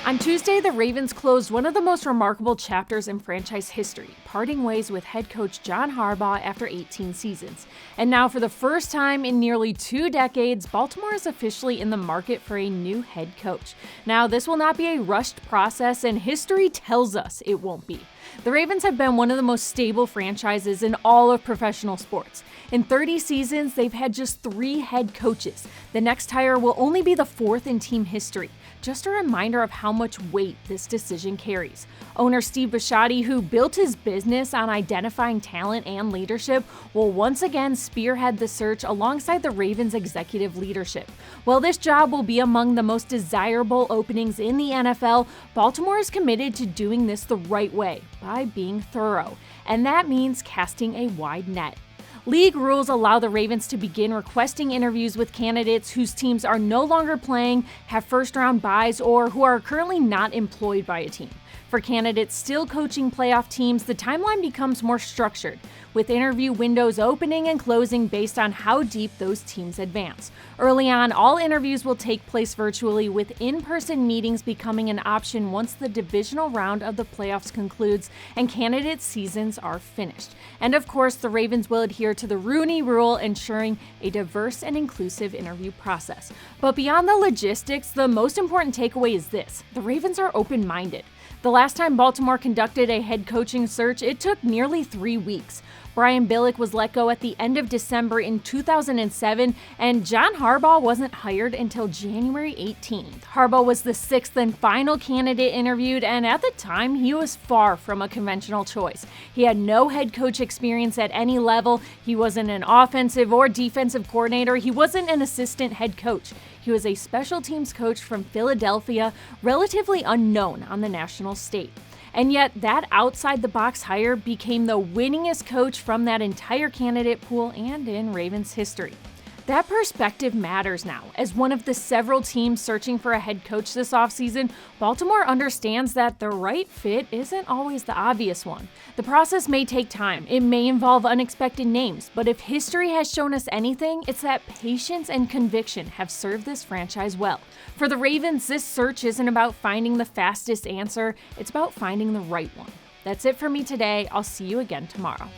On Tuesday, the Ravens closed one of the most remarkable chapters in franchise history, parting ways with head coach John Harbaugh after 18 seasons. And now, for the first time in nearly 2 decades, Baltimore is officially in the market for a new head coach. Now, this will not be a rushed process, and history tells us it won't be. The Ravens have been one of the most stable franchises in all of professional sports. In 30 seasons, they've had just 3 head coaches. The next hire will only be the 4th in team history. Just a reminder of how much weight this decision carries. Owner Steve Bisciotti, who built his business on identifying talent and leadership, will once again spearhead the search alongside the Ravens' executive leadership. While this job will be among the most desirable openings in the NFL, Baltimore is committed to doing this the right way, by being thorough. And that means casting a wide net. League rules allow the Ravens to begin requesting interviews with candidates whose teams are no longer playing, have first-round buys, or who are currently not employed by a team. For candidates still coaching playoff teams, the timeline becomes more structured, with interview windows opening and closing based on how deep those teams advance. Early on, all interviews will take place virtually, with in-person meetings becoming an option once the divisional round of the playoffs concludes and candidate seasons are finished. And of course, the Ravens will adhere to the Rooney Rule, ensuring a diverse and inclusive interview process. But beyond the logistics, the most important takeaway is this: the Ravens are open-minded. The last time Baltimore conducted a head coaching search, it took nearly 3 weeks. Brian Billick was let go at the end of December in 2007, and John Harbaugh wasn't hired until January 18th. Harbaugh was the 6th and final candidate interviewed, and at the time, he was far from a conventional choice. He had no head coach experience at any level. He wasn't an offensive or defensive coordinator. He wasn't an assistant head coach. He was a special teams coach from Philadelphia, relatively unknown on the national stage. And yet, that outside-the-box hire became the winningest coach from that entire candidate pool and in Ravens history. That perspective matters now. As one of the several teams searching for a head coach this offseason, Baltimore understands that the right fit isn't always the obvious one. The process may take time. It may involve unexpected names, but if history has shown us anything, it's that patience and conviction have served this franchise well. For the Ravens, this search isn't about finding the fastest answer, it's about finding the right one. That's it for me today. I'll see you again tomorrow.